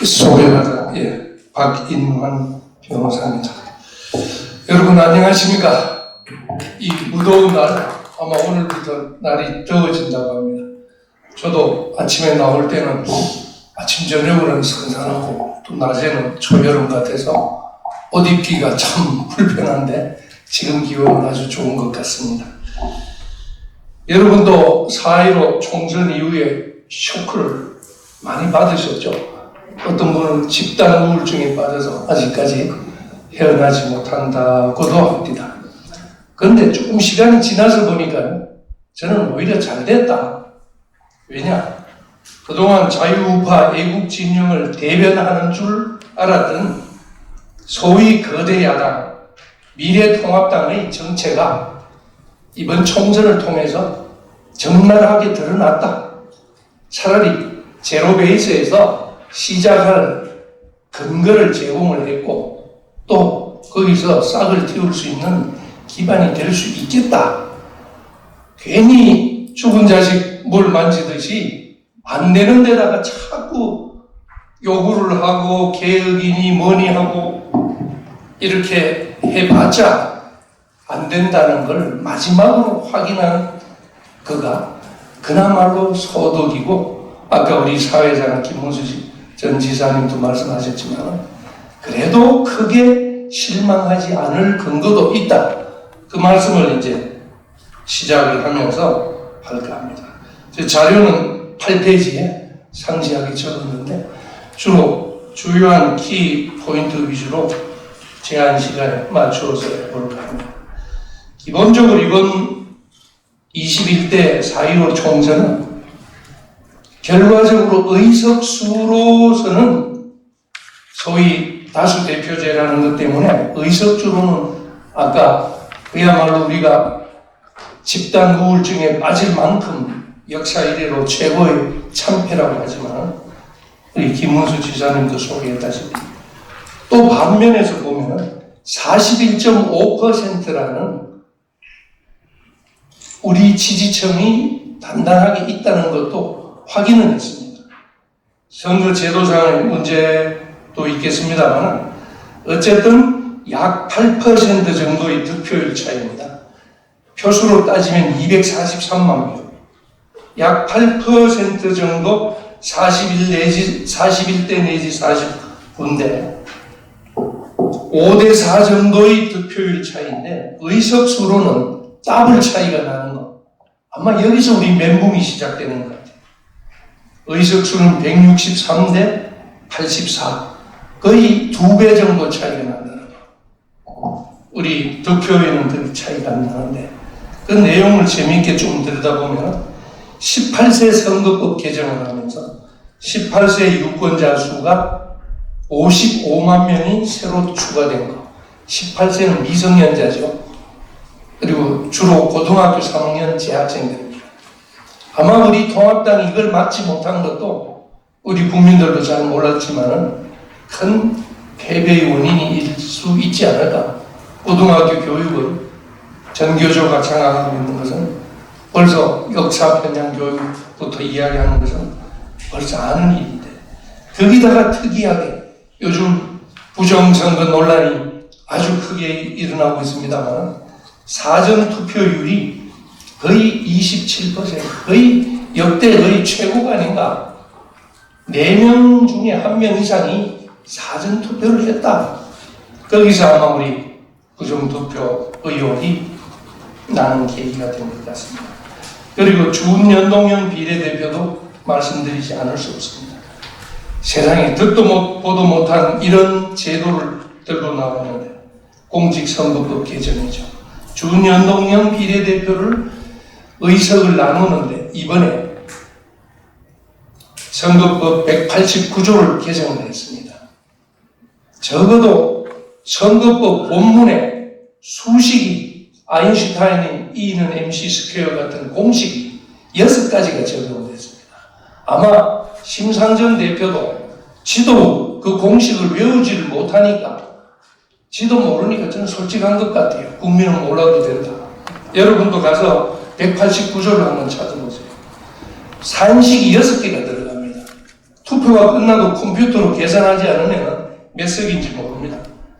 소개받은 박인환 변호사입니다. 여러분 안녕하십니까? 이 무더운 날, 아마 오늘부터 날이 더워진다고 합니다. 저도 아침에 나올 때는 아침 저녁으로는 선선하고 또 낮에는 초여름 같아서 옷 입기가 참 불편한데 지금 기온은 아주 좋은 것 같습니다. 여러분도 4.15 총선 이후에 쇼크를 많이 받으셨죠? 어떤 분은 집단 우울증에 빠져서 아직까지 헤어나지 못한다고도 합니다. 그런데 조금 시간이 지나서 보니까 저는 오히려 잘 됐다. 왜냐? 그동안 자유우파 애국 진영을 대변하는 줄 알았던 소위 거대 야당 미래통합당의 정체가 이번 총선을 통해서 적나라하게 드러났다. 차라리 제로 베이스에서 시작할 근거를 제공을 했고 또 거기서 싹을 틔울 수 있는 기반이 될 수 있겠다. 괜히 죽은 자식 뭘 만지듯이 안 되는 데다가 자꾸 요구를 하고 개혁이니 뭐니 하고 이렇게 해봤자 안 된다는 걸 마지막으로 확인한 그가 그나마로 소득이고, 아까 우리 사회자는 김문수 전 지사님도 말씀하셨지만 그래도 크게 실망하지 않을 근거도 있다. 그 말씀을 이제 시작을 하면서 할까 합니다. 제 자료는 8페이지에 상세하게 적었는데 주로 주요한 키 포인트 위주로 제한 시간에 맞추어서 해볼까 합니다. 기본적으로 이번 21대 4.15 총선은 결과적으로 의석수로서는 소위 다수대표제라는 것 때문에 의석수로는 아까 그야말로 우리가 집단 우울증에 빠질 만큼 역사 이래로 최고의 참패라고 하지만 우리 김문수 지사님도 소개했다시피 또 반면에서 보면 41.5%라는 우리 지지층이 단단하게 있다는 것도 확인을 했습니다. 선거 제도상의 문제도 있겠습니다만 어쨌든 약 8% 정도의 득표율 차이입니다. 표수로 따지면 243만 표. 약 8% 정도 41대 내지 49인데 5대4 정도의 득표율 차이인데 의석수로는 더블 차이가 나는 거. 아마 여기서 우리 멘붕이 시작되는 것 같아요. 의석수는 163대 84. 거의 2배 정도 차이가 난다는 거. 우리 득표에는 그 차이가 안 나는데 그 내용을 재미있게 좀 들여다보면 18세 선거법 개정을 하면서 18세 유권자 수가 55만 명이 새로 추가된 거. 18세는 미성년자죠. 그리고 주로 고등학교 3학년 재학생들입니다. 아마 우리 통합당이 이걸 막지 못한 것도 우리 국민들도 잘 몰랐지만은 큰 패배의 원인일 수 있지 않을까. 고등학교 교육을 전교조가 장악하고 있는 것은 벌써 역사 편향 교육부터 이야기하는 것은 벌써 아는 일인데 거기다가 특이하게 요즘 부정선거 논란이 아주 크게 일어나고 있습니다만 사전 투표율이 거의 27%, 거의 역대 거의 최고가 아닌가. 4명 중에 1명 이상이 사전 투표를 했다. 거기서 아마 우리 부정투표 의혹이 나는 계기가 된 것 같습니다. 그리고 준연동형 비례대표도 말씀드리지 않을 수 없습니다. 세상에 듣도 보도 못한 이런 제도를 들고 나오는데 공직선거법 개정이죠. 준연동형 비례대표를 의석을 나누는데 이번에 선거법 189조를 개정을 했습니다. 적어도 선거법 본문에 수식이 아인슈타인이 E는 MC 스퀘어 같은 공식이 6가지가 적용됐습니다. 아마 심상정 대표도 지도 그 공식을 외우지를 못하니까 지도 모르니까 저는 솔직한 것 같아요. 국민은 몰라도 된다. 여러분도 가서 189조를 한번 찾아보세요. 산식이 6개가 들어갑니다. 투표가 끝나도 컴퓨터로 계산하지 않으면 몇 석인지 모릅니다.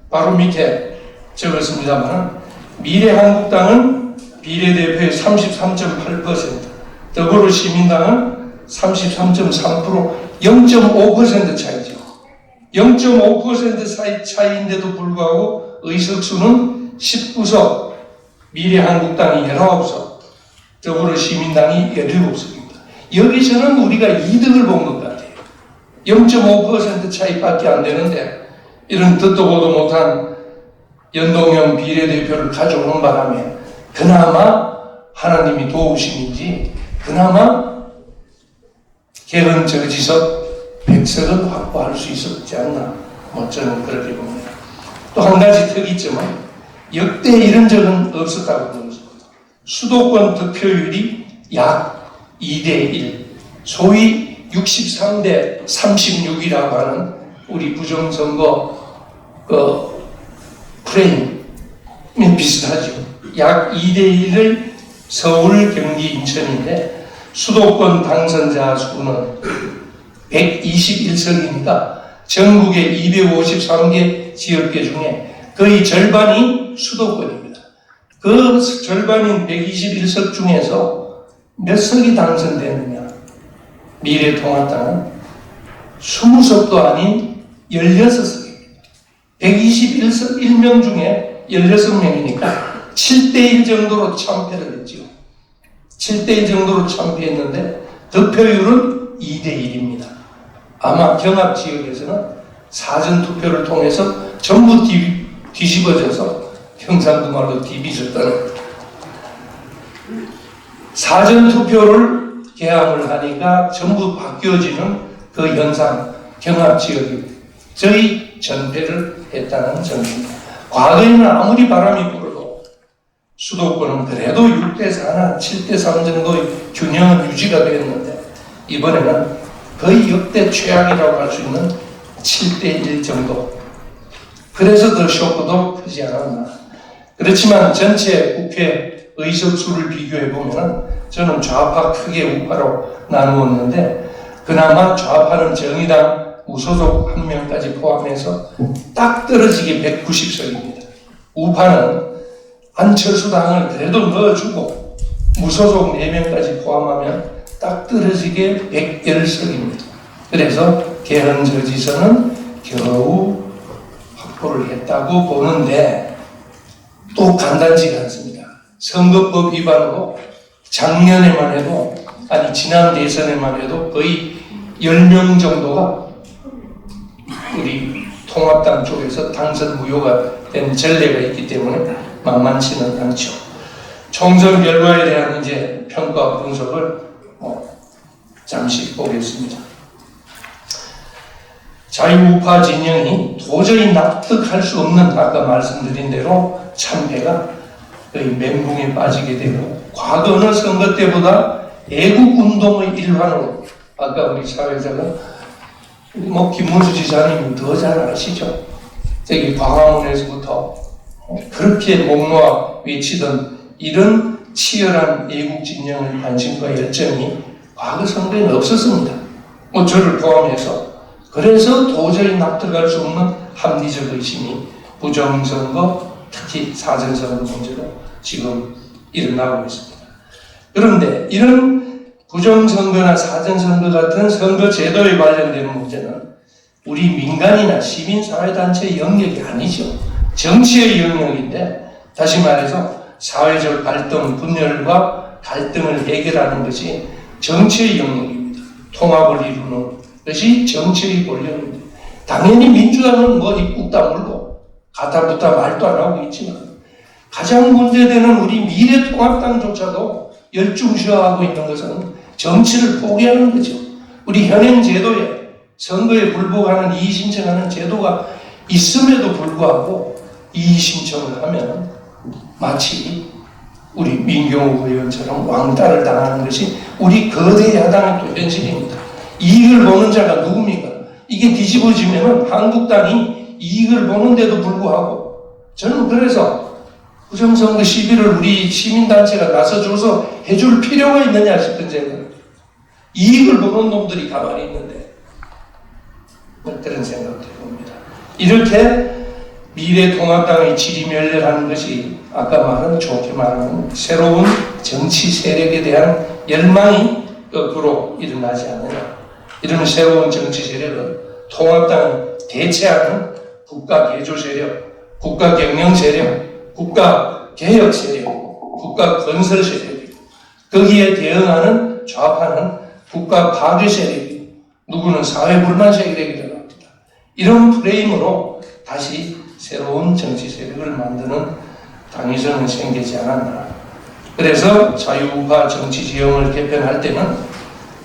바로 밑에 적었습니다만 미래한국당은 비례대표의 33.8%, 더불어시민당은 33.3%, 0.5% 차이죠. 0.5% 차이인데도 불구하고 의석수는 19석, 미래한국당이 19석, 더불어시민당이 17석입니다. 여기서는 우리가 이득을 본 것 같아요. 0.5% 차이밖에 안 되는데 이런 듣도 보도 못한 연동형 비례대표를 가져오는 바람에 그나마 하나님이 도우심인지 그나마 개헌 저지석 100석은 확보할 수 있었지 않나, 저는 그렇게 봅니다. 또 한 가지 특이점은 역대 이런 적은 없었다고 봅니다. 수도권 득표율이 약 2대1, 소위 63대 36이라고 하는 우리 부정선거 프레임이 비슷하죠. 약 2대1을 서울, 경기, 인천인데 수도권 당선자 수는 121석이니까 전국의 253개 지역계 중에 거의 절반이 수도권입니다. 그 절반인 121석 중에서 몇 석이 당선되느냐? 미래통합당은 20석도 아닌 16석입니다. 121석 1명 중에 16명이니까 7대1 정도로 참패를 했죠. 7대1 정도로 참패했는데 득표율은 2대1입니다. 아마 경합지역에서는 사전투표를 통해서 전부 뒤집어져서 경상도 말로 뒤비졌다는, 사전투표를 개항을 하니까 전부 바뀌어지는 그 현상, 경합지역이 저희 전패를 했다는 점입니다. 과거에는 아무리 바람이 불어도 수도권은 그래도 6대4나 7대3 정도의 균형은 유지가 되었는데 이번에는 거의 역대 최악이라고 할 수 있는 7대1 정도. 그래서 더 쇼크도 크지 않았나. 그렇지만 전체 국회 의석수를 비교해 보면 저는 좌파 크게 우파로 나누었는데 그나마 좌파는 정의당 무소속 1명까지 포함해서 딱 떨어지게 190석입니다. 우파는 안철수당을 그래도 넣어주고 무소속 4명까지 포함하면 딱 떨어지게 110석입니다. 그래서 개헌저지선은 겨우 확보를 했다고 보는데 또 간단치가 않습니다. 선거법 위반으로 작년에만 해도, 아니 지난 대선에만 해도 거의 10명 정도가 우리 통합당 쪽에서 당선 무효가 된 전례가 있기 때문에 만만치는 않죠. 총선 결과에 대한 이제 평가 분석을 잠시 보겠습니다. 자유우파 진영이 도저히 납득할 수 없는, 아까 말씀드린 대로 참패가 거의 멘붕에 빠지게 되고 과거 어느 선거 때보다 애국운동의 일환으로, 아까 우리 사회자가 김문수 지사님은 더 잘 아시죠? 저기 광화문에서부터 그렇게 목 놓아 외치던 이런 치열한 애국 진영의 관심과 열정이 과거 선거에는 없었습니다. 저를 포함해서. 그래서 도저히 납득할 수 없는 합리적 의심이 부정선거, 특히 사전선거 문제로 지금 일어나고 있습니다. 그런데 이런 부정선거나 사전선거 같은 선거 제도에 관련된 문제는 우리 민간이나 시민사회단체의 영역이 아니죠. 정치의 영역인데, 다시 말해서 사회적 갈등, 분열과 갈등을 해결하는 것이 정치의 영역입니다. 통합을 이루는 것이 정치의 권력입니다. 당연히 민주당은 입국 다물고 가타부타 말도 안 하고 있지만 가장 문제되는 우리 미래통합당조차도 열중시하고 있는 것은 정치를 포기하는 거죠. 우리 현행 제도에 선거에 불복하는 이의신청하는 제도가 있음에도 불구하고 이의신청을 하면 마치 우리 민경욱 의원처럼 왕따를 당하는 것이 우리 거대 야당의 또 현실입니다. 이익을 보는 자가 누굽니까? 이게 뒤집어지면 한국당이 이익을 보는데도 불구하고, 저는 그래서 부정선거 시비를 우리 시민단체가 나서줘서 해줄 필요가 있느냐 싶은 생각. 이익을 보는 놈들이 가만히 있는데 그런 생각도 해봅니다. 이렇게 미래통합당의 지리멸렬하는 것이 아까 말한 좋게 말하는 새로운 정치 세력에 대한 열망이 거꾸로 일어나지 않느냐. 이런 새로운 정치 세력은 통합당을 대체하는 국가개조 세력, 국가경영 세력, 국가개혁 세력, 국가건설 세력이고 거기에 대응하는 좌파는 국가파괴 세력이고 누구는 사회불만 세력이라고 합니다. 이런 프레임으로 다시 새로운 정치 세력을 만드는 당위성은 생기지 않았나. 그래서 자유우파 정치 지형을 개편할 때는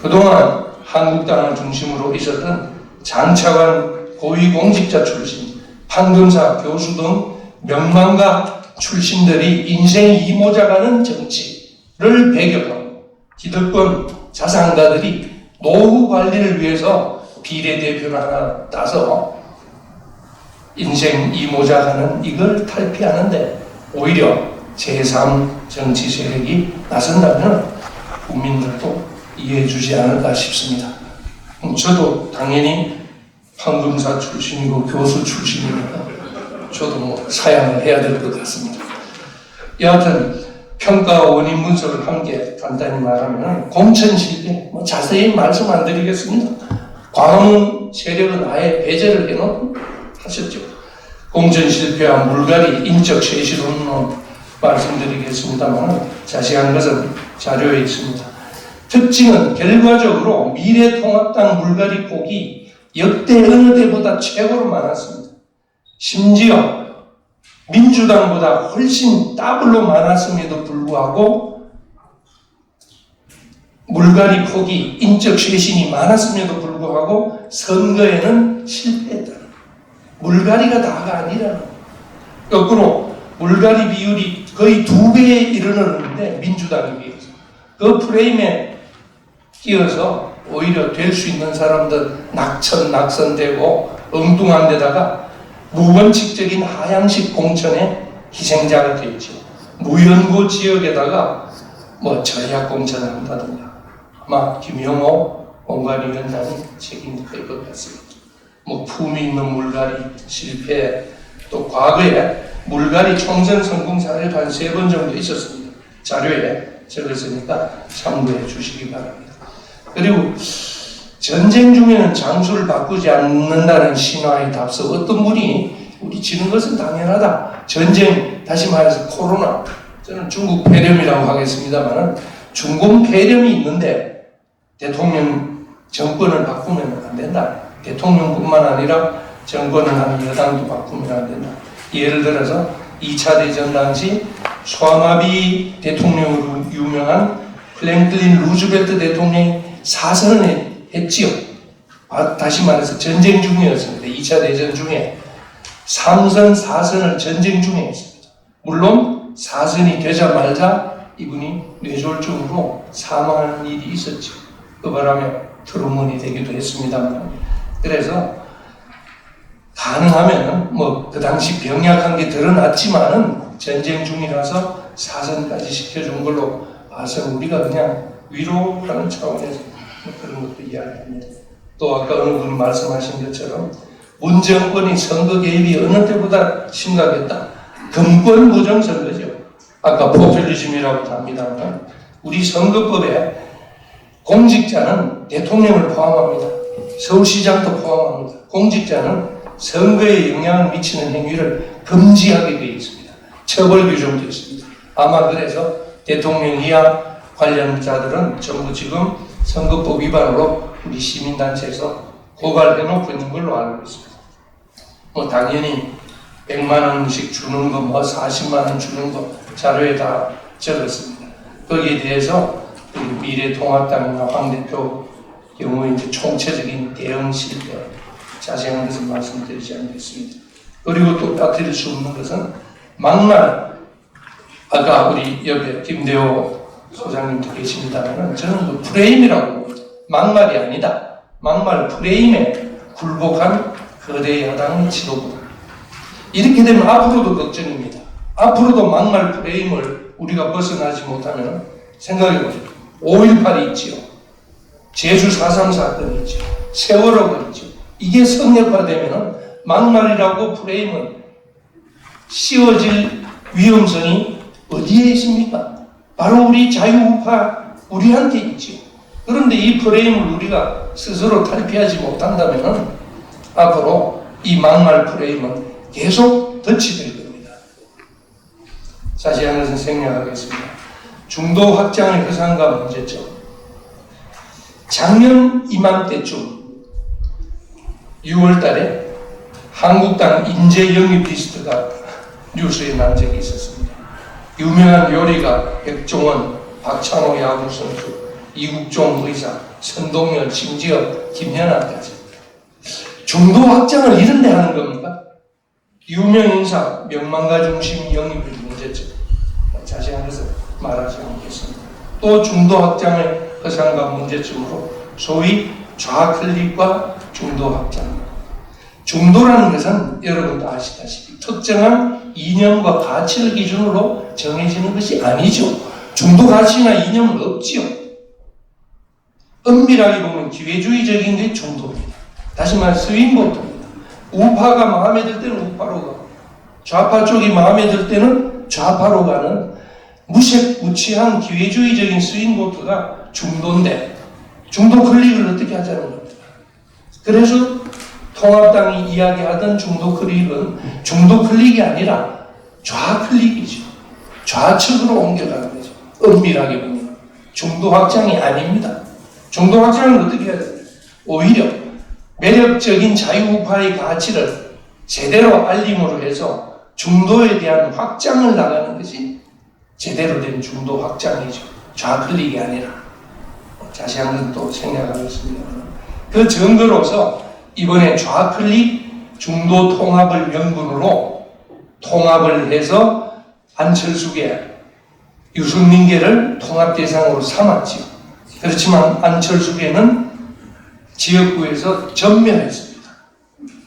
그동안 한국당을 중심으로 있었던 장차관 고위공직자 출신, 판검사, 교수 등 명망가 출신들이 인생 이모작하는 정치를 배격하고 기득권 자산가들이 노후 관리를 위해서 비례대표를 하나 따서 인생 이모작하는 이걸 탈피하는데 오히려 제3 정치 세력이 나선다면 국민들도 이해해 주지 않을까 싶습니다. 저도 당연히 판검사 출신이고 교수 출신이니까 저도 사양을 해야 될 것 같습니다. 여하튼 평가 원인 분석을 함께 간단히 말하면 공천 실패 자세히 말씀 안 드리겠습니다. 광화문 세력은 아예 배제를 해놓고 하셨죠. 공천 실패와 물갈이 인적 쇄신론은 말씀드리겠습니다만 자세한 것은 자료에 있습니다. 특징은 결과적으로 미래통합당 물갈이 폭이 역대 어느 때보다 최고로 많았습니다. 심지어 민주당보다 훨씬 더블로 많았음에도 불구하고 물갈이 폭이 인적 쇄신이 많았음에도 불구하고 선거에는 실패했다. 물갈이가 다가 아니라 거꾸로 물갈이 비율이 거의 2배에 이르렀는데 민주당에 비해서 그 프레임에 끼어서 오히려 될 수 있는 사람들 낙선되고 엉뚱한 데다가 무원칙적인 하향식 공천의 희생자가 되었죠. 무연고 지역에다가 전략 공천을 한다든가 아마 김영호 공관위원장이 책임을 질 것 같습니다. 품위 있는 물갈이 실패, 또 과거에 물갈이 총선 성공 사례도 한 3번 정도 있었습니다. 자료에 적었으니까 참고해 주시기 바랍니다. 그리고 전쟁 중에는 장수를 바꾸지 않는다는 신화에 답서 어떤 분이 우리 지는 것은 당연하다. 전쟁, 다시 말해서 코로나, 저는 중국 폐렴이라고 하겠습니다만 중공 폐렴이 있는데 대통령 정권을 바꾸면 안 된다. 대통령뿐만 아니라 정권을 하는 여당도 바꾸면 안 된다. 예를 들어서 2차 대전 당시 소아마비 대통령으로 유명한 플랭클린 루즈벨트 대통령이 사선을 했지요. 다시 말해서 전쟁 중이었습니다. 2차 대전 중에 3선, 4선을 전쟁 중에 했습니다. 물론 4선이 되자마자 이분이 뇌졸중으로 사망하는 일이 있었죠. 그 바람에 트루먼이 되기도 했습니다만 그래서 가능하면 그 당시 병약한 게 드러났지만은 전쟁 중이라서 사선까지 시켜준 걸로 봐서 우리가 그냥 위로하는 차원에서 그런 것도 이야기합니다. 또 아까 어느 분이 말씀하신 것처럼 문 정권이 선거 개입이 어느 때보다 심각했다. 금권 부정선거죠. 아까 포퓰리즘이라고 합니다만 우리 선거법에 공직자는 대통령을 포함합니다. 서울시장도 포함합니다. 공직자는 선거에 영향을 미치는 행위를 금지하게 되어 있습니다. 처벌 규정도 있습니다. 아마 그래서 대통령 이하 관련자들은 전부 지금 선거법 위반으로 우리 시민단체에서 고발해놓고 있는 걸로 알고 있습니다. 당연히 100만 원씩 주는 거, 40만 원 주는 거 자료에 다 적었습니다. 거기에 대해서 미래통합당이나 황 대표 경우에 이제 총체적인 대응 실패, 자세한 것은 말씀드리지 않겠습니다. 그리고 또 빠뜨릴 수 없는 것은 막말, 아까 우리 옆에 김대호 소장님도 계십니다만 저는 그 프레임이라고 봅니다. 막말이 아니다. 막말 프레임에 굴복한 거대 야당의 지도부. 이렇게 되면 앞으로도 걱정입니다. 앞으로도 막말 프레임을 우리가 벗어나지 못하면 생각해보세요. 5.18이 있지요. 제주 4.3 사건이 있죠. 세월호가 있죠. 이게 성역화되면 막말이라고 프레임은 씌워질 위험성이 어디에 있습니까? 바로 우리 자유우파 우리한테 있죠. 그런데 이 프레임을 우리가 스스로 탈피하지 못한다면 앞으로 이 막말 프레임은 계속 덫이 될 겁니다. 자세한 것은 생략하겠습니다. 중도 확장의 허상과 문제점. 작년 이맘때쯤 6월 달에 한국당 인재 영입 리스트가 뉴스에 난 적이 있었습니다. 유명한 요리가 백종원, 박찬호 야구 선수, 이국종 의사, 선동열, 심지어 김연아까지. 중도 확장을 이런 데 하는 겁니까? 유명 인사, 명망가 중심 영입의 문제점. 자세한 것은 말하지 않겠습니다. 또 중도 확장의 허상과 문제점으로 소위 좌클릭과 중도 확장. 중도라는 것은 여러분도 아시다시피 특정한 이념과 가치를 기준으로 정해지는 것이 아니죠. 중도 가치나 이념은 없지요. 엄밀하게 보면 기회주의적인 게 중도입니다. 다시 말해 스윙보트입니다. 우파가 마음에 들 때는 우파로 가고 좌파 쪽이 마음에 들 때는 좌파로 가는 무색무취한 기회주의적인 스윙보트가 중도인데 중도 클릭을 어떻게 하자는 겁니다. 그래서 통합당이 이야기하던 중도 클릭은 중도 클릭이 아니라 좌클릭이죠. 좌측으로 옮겨가는 거죠. 엄밀하게 보면 중도 확장이 아닙니다. 중도 확장은 어떻게 해야 돼요? 오히려 매력적인 자유우파의 가치를 제대로 알림으로 해서 중도에 대한 확장을 나가는 것이 제대로 된 중도 확장이죠. 좌클릭이 아니라. 자세한 건 또 생략하겠습니다. 그 증거로서 이번에 좌클릭 중도 통합을 명분으로 통합을 해서 안철수계, 유승민계를 통합 대상으로 삼았지요. 그렇지만 안철수계는 지역구에서 전멸했습니다.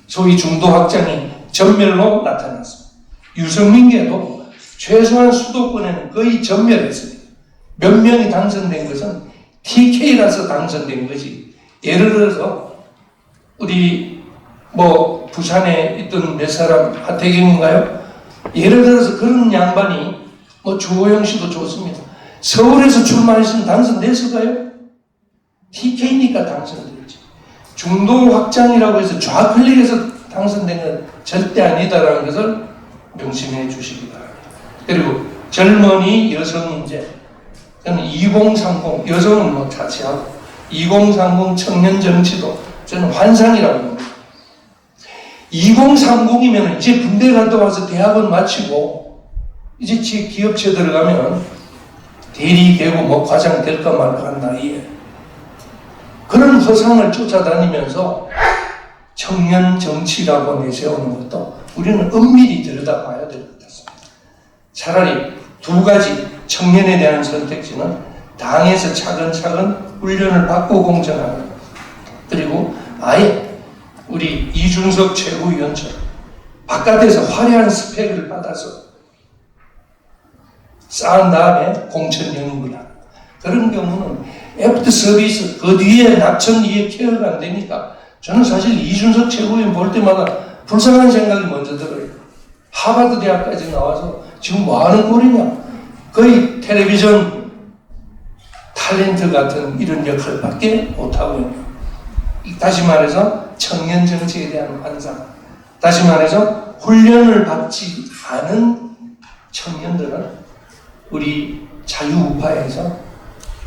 소위 중도 확장이 전멸로 나타났습니다. 유승민계도 최소한 수도권에는 거의 전멸했습니다. 몇 명이 당선된 것은 TK라서 당선된 것이, 예를 들어서 우리 부산에 있던 몇 사람, 하태경인가요? 예를 들어서 그런 양반이 주호영 씨도 좋습니다. 서울에서 출마했으면 당선됐을까요? TK니까 당선됐지. 중도 확장이라고 해서 좌클릭해서 당선된 건 절대 아니다라는 것을 명심해 주시기 바랍니다. 그리고 젊은이 여성 문제, 저는 2030 여성은 자체하고 2030 청년 정치도 저는 환상이라고 봅니다. 2030이면 이제 군대 갔다 와서 대학원 마치고 이제 기업체 들어가면 대리 되고 과장 될까 말까 한 나이에 그런 허상을 쫓아다니면서 청년 정치라고 내세우는 것도 우리는 엄밀히 들여다봐야 될 것 같습니다. 차라리 두 가지 청년에 대한 선택지는 당에서 차근차근 훈련을 받고 공정하는 것, 그리고 아예 우리 이준석 최고위원처럼 바깥에서 화려한 스펙을 받아서 쌓은 다음에 공천 영입을 하는 그런 경우는 애프터 서비스 그 뒤에 낙천 뒤에 케어가 안 되니까 저는 사실 이준석 최고위원 볼 때마다 불쌍한 생각이 먼저 들어요. 하버드 대학까지 나와서 지금 뭐 하는 꼴이냐, 거의 텔레비전 탤런트 같은 이런 역할밖에 못하고 있는, 다시 말해서 청년 정치에 대한 환상, 다시 말해서 훈련을 받지 않은 청년들은 우리 자유우파에서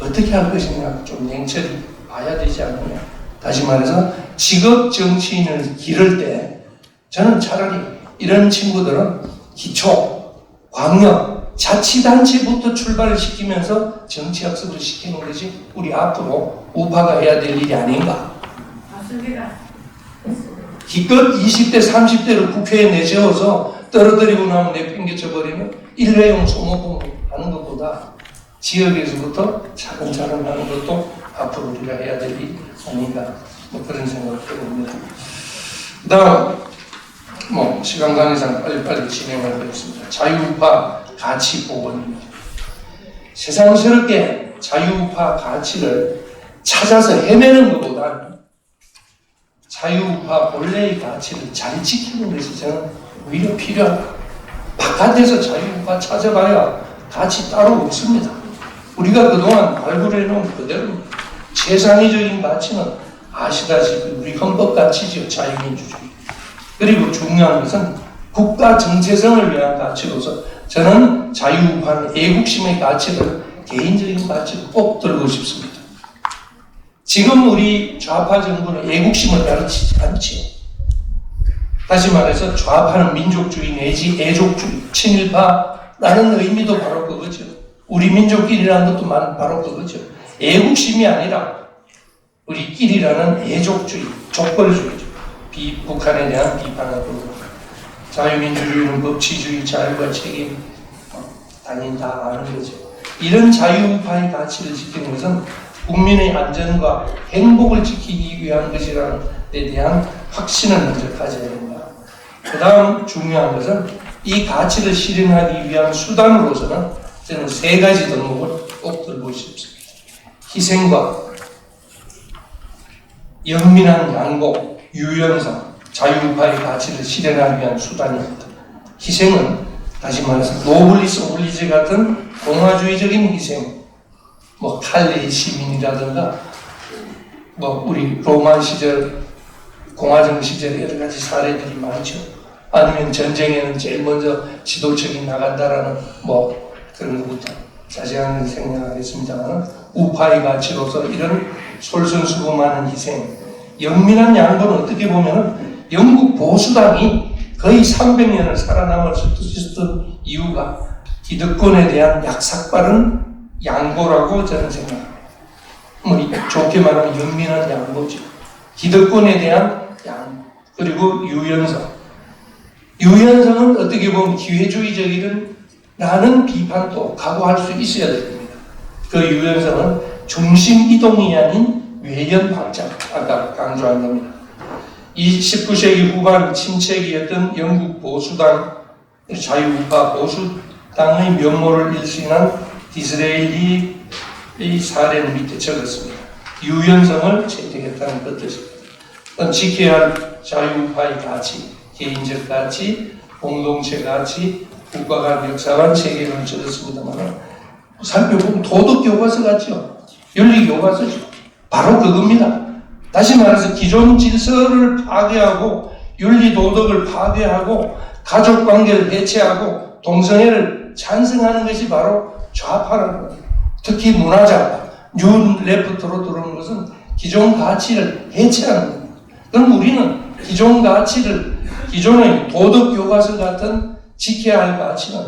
어떻게 할 것이냐 좀 냉철히 봐야 되지 않느냐. 다시 말해서 직업 정치인을 기를 때 저는 차라리 이런 친구들은 기초, 광역, 자치단체부터 출발을 시키면서 정치학습을 시키는 것이 우리 앞으로 우파가 해야 될 일이 아닌가. 맞습니다. 기껏 20대, 30대를 국회에 내세워서 떨어뜨리고 나면 내팽개쳐버리면 일회용 소모품 하는 것보다 지역에서부터 차근차근 하는 것도 앞으로 우리가 해야 될 일이 아닌가. 그런 생각을 해봅니다. 그 다음, 시간 관계상 빨리빨리 진행을 하겠습니다. 자유우파 가치 복원입니다. 세상스럽게 자유우파 가치를 찾아서 헤매는 것보다 자유우파 본래의 가치를 잘 지키는 것이 저는 오히려 필요하다. 바깥에서 자유우파 찾아봐야 가치 따로 없습니다. 우리가 그동안 발굴해놓은 그대로 최상위적인 가치는 아시다시피 우리 헌법 가치지요. 자유민주주의. 그리고 중요한 것은 국가 정체성을 위한 가치로서 저는 자유우파는 애국심의 가치를 개인적인 가치로 꼭 들고 싶습니다. 지금 우리 좌파 정부는 애국심을 가르치지 않지요. 다시 말해서 좌파는 민족주의 내지 애족주의, 친일파라는 의미도 바로 그거죠. 우리 민족끼리라는 것도 바로 그거죠. 애국심이 아니라 우리끼리라는 애족주의, 족벌주의죠. 북한에 대한 비판하고 자유민주주의는 법치주의, 자유와 책임, 당연히 다 아는 거죠. 이런 자유우파의 가치를 지키는 것은 국민의 안전과 행복을 지키기 위한 것이라는 데 대한 확신을 먼저 가져야 됩니다. 그 다음 중요한 것은 이 가치를 실현하기 위한 수단으로서는 저는 세 가지 덕목을 꼭 들고 싶습니다. 희생과 영민한 양보, 유연성, 자유우파의 가치를 실현하기 위한 수단입니다. 희생은 다시 말해서 노블리스 올리지 같은 공화주의적인 희생, 칼레의 시민이라든가 우리 로마 시절 공화정 시절에 여러 가지 사례들이 많죠. 아니면 전쟁에는 제일 먼저 지도책이 나간다라는 그런 것부터 자세한 건 생략하겠습니다만 우파의 가치로서 이런 솔선수범하는 희생, 영민한 양보는 어떻게 보면 영국 보수당이 거의 300년을 살아남을 수 있었던 이유가 기득권에 대한 약삭빠른 양보라고 저는 생각합니다. 좋게 말하면 영민한 양보죠. 기득권에 대한 양보, 그리고 유연성. 유연성은 어떻게 보면 기회주의적이라는 비판도 각오할 수 있어야 됩니다. 그 유연성은 중심 이동이 아닌 외연 확장, 아까 강조한 겁니다. 이 19세기 후반 침체기였던 영국 보수당, 자유우파 보수당의 면모를 일신한 디스레일리의 사례는 밑에 적었습니다. 유연성을 채택했다는 그 뜻입니다. 지켜야 할 자유우파의 가치, 개인적 가치, 공동체 가치, 국가 간 역사관 체계를 적었습니다만 살펴보면 도덕 교과서 같죠. 윤리 교과서죠. 바로 그겁니다. 다시 말해서 기존 질서를 파괴하고 윤리 도덕을 파괴하고 가족 관계를 해체하고 동성애를 찬성하는 것이 바로 좌파라는 거예요. 특히 문화좌파, 뉴 레프트로 들어오는 것은 기존 가치를 해체하는 겁니다. 그럼 우리는 기존 가치를, 기존의 도덕 교과서 같은 지켜야 할 가치는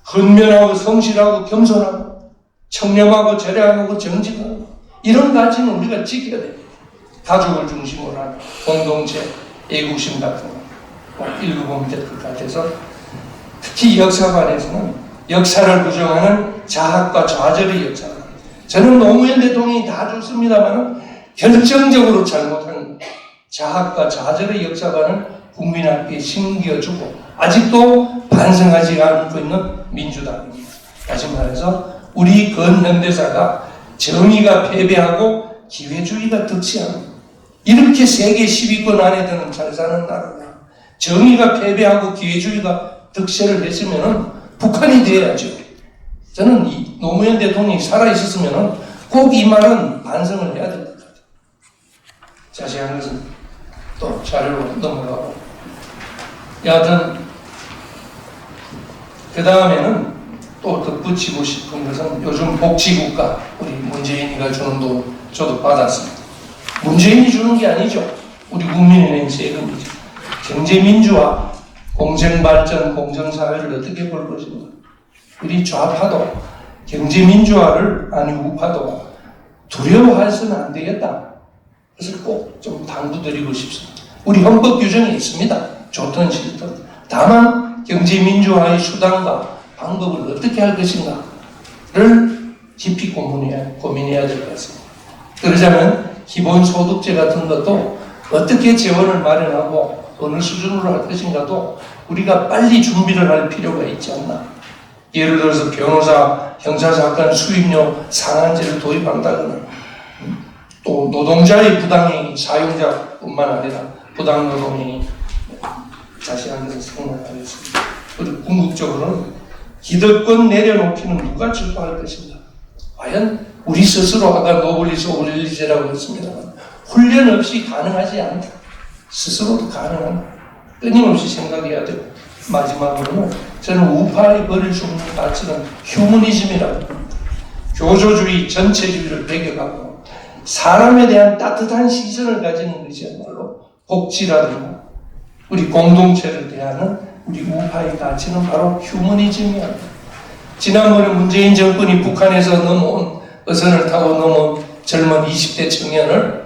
근면하고 성실하고 겸손하고 청렴하고 절약하고 정직하고 이런 가치는 우리가 지켜야 돼요. 가족을 중심으로 한 공동체, 애국심 같은 거 읽어보면 될 것 같아서 특히 역사관에서는 역사를 부정하는 자학과 좌절의 역사관. 저는 노무현 대통령이 다 좋습니다만 결정적으로 잘못한 자학과 좌절의 역사관을 국민에게 심겨주고 아직도 반성하지 않고 있는 민주당입니다. 다시 말해서 우리 근현대사가 정의가 패배하고 기회주의가 득세하는 이렇게 세계 10위권 안에 드는 잘 사는 나라가 정의가 패배하고 기회주의가 득세를 했으면 북한이 돼야죠. 저는 이 노무현 대통령이 살아있었으면 꼭 이 말은 반성을 해야 될 것 같아요. 자세한 것은 또 자료로 넘어가고 여하튼 그 다음에는 또 덧붙이고 싶은 것은 요즘 복지국가 우리 문재인이가 주는 돈 저도 받았습니다. 문재인이 주는 게 아니죠. 우리 국민이 낸 세금이죠. 경제민주화, 공정발전, 공정사회를 어떻게 볼 것인가. 우리 좌파도 경제민주화를 아니 우파도 두려워해서는 안 되겠다. 그래서 꼭 좀 당부드리고 싶습니다. 우리 헌법 규정이 있습니다. 좋든 싫든. 다만 경제민주화의 수단과 방법을 어떻게 할 것인가를 깊이 고민해야 될 것 같습니다. 그러자면 기본소득제 같은 것도 어떻게 재원을 마련하고 어느 수준으로 할 것인가도 우리가 빨리 준비를 할 필요가 있지 않나. 예를 들어서 변호사, 형사사건 수임료 상한제를 도입한다거나 또 노동자의 부당행위, 사용자뿐만 아니라 부당노동행위 자세한 것을 생각하겠습니다. 그리고 궁극적으로는 기득권 내려놓기는 누가 주도할 것인가? 과연 우리 스스로 아까 노블리스 오렐리제라고 했습니다만 훈련 없이 가능하지 않다. 스스로도 가능한 끊임없이 생각해야 되고 마지막으로는 저는 우파의 버릴 수 없는 가치는 휴머니즘이라고 합니다. 교조주의, 전체주의를 배격하고 사람에 대한 따뜻한 시선을 가지는 것이야말로 복지라든가 우리 공동체를 대하는 우리 우파의 가치는 바로 휴머니즘이야. 지난번에 문재인 정권이 북한에서 넘어온 어선을 타고 넘어온 젊은 20대 청년을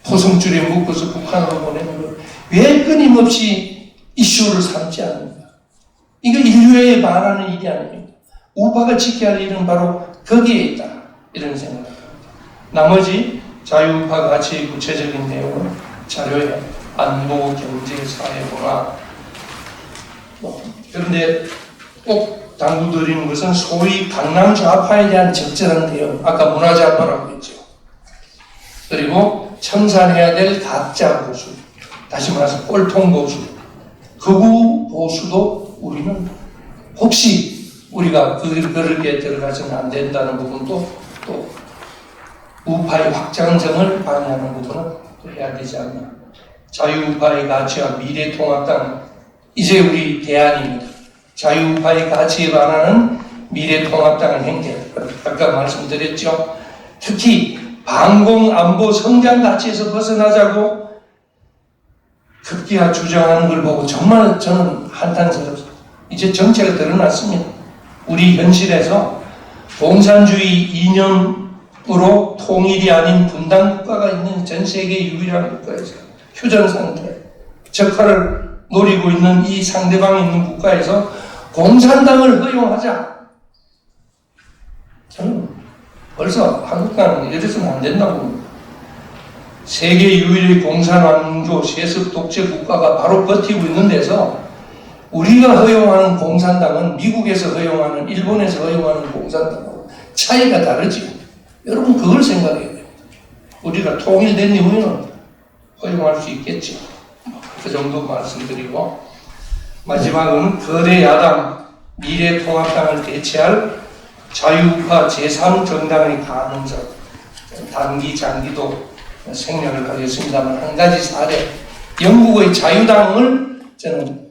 포승줄에 묶어서 북한으로 보내는 걸 왜 끊임없이 이슈를 삼지 않는가? 이거 인류에 반하는 일이 아닙니다. 우파가 지켜야 할 일은 바로 거기에 있다. 이런 생각을 합니다. 나머지 자유우파 가치의 구체적인 내용은 자료에 안보, 경제, 사회, 문화 그런데 꼭 당부드리는 것은 소위 강남 좌파에 대한 적절한 대응, 아까 문화좌파라고 했죠. 그리고 청산해야 될 가짜 보수, 다시 말해서 꼴통 보수, 극우 보수도 우리는 혹시 우리가 그렇게 들어가서는 안 된다는 부분도 또 우파의 확장성을 방해하는 부분은 또 해야 되지 않나. 자유우파의 가치와 미래통합당, 이제 우리 대안입니다. 자유우파의 가치에 반하는 미래통합당을 행태할 것. 아까 말씀드렸죠. 특히 방공, 안보, 성장 가치에서 벗어나자고 급기야 주장하는 걸 보고 정말 저는 한탄스럽습니다. 이제 정체가 드러났습니다. 우리 현실에서 공산주의 이념으로 통일이 아닌 분단 국가가 있는 전 세계 유일한 국가에서 휴전 상태, 적화를 노리고 있는 이 상대방이 있는 국가에서 공산당을 허용하자. 저는 벌써 한국당은 이래서는 안 된다고 봅니다. 세계 유일의 공산왕조 세습 독재 국가가 바로 버티고 있는 데서 우리가 허용하는 공산당은 미국에서 허용하는, 일본에서 허용하는 공산당하고 차이가 다르지요. 여러분 그걸 생각해야 돼요. 우리가 통일된 이후에는 허용할 수 있겠죠. 그 정도 말씀드리고 마지막은 거대 야당 미래통합당을 대체할 자유우파 제3정당의 가능성, 단기 장기도 생략을 하겠습니다만 한 가지 사례, 영국의 자유당을 저는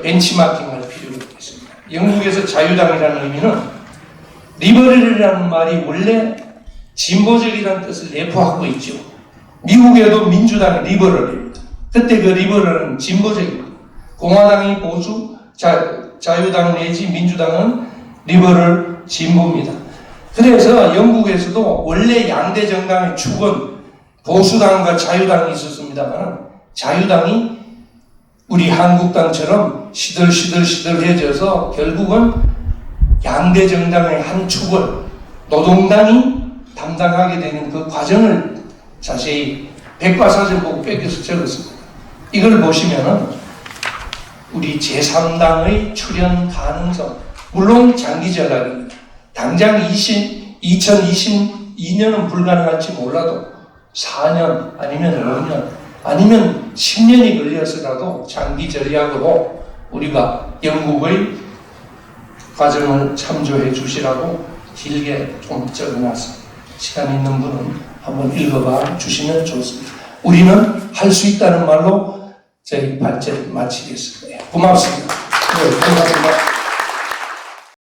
벤치마킹할 필요가 있습니다. 영국에서 자유당이라는 의미는 리버럴이라는 말이 원래 진보적이라는 뜻을 내포하고 있죠. 미국에도 민주당이 리버럴입니다. 그때 그 리버럴은 진보적입니다. 공화당이 보수, 자유당 내지 민주당은 리버럴 진보입니다. 그래서 영국에서도 원래 양대 정당의 축은 보수당과 자유당이 있었습니다만 자유당이 우리 한국당처럼 시들시들해져서 결국은 양대 정당의 한 축을 노동당이 담당하게 되는 그 과정을 자세히 백과사전 보고 뺏겨서 적었습니다. 이걸 보시면은 우리 제3당의 출현 가능성, 물론 장기 전략입니다. 당장 2022년은 불가능할지 몰라도 4년 아니면 5년 아니면 10년이 걸려서라도 장기 전략으로 우리가 영국의 과정을 참조해 주시라고 길게 좀 적어놨습니다. 시간 있는 분은 한번 읽어봐 주시면 좋습니다. 우리는 할 수 있다는 말로 저희 발제를 마치겠습니다. 고맙습니다. 네, 감사합니다.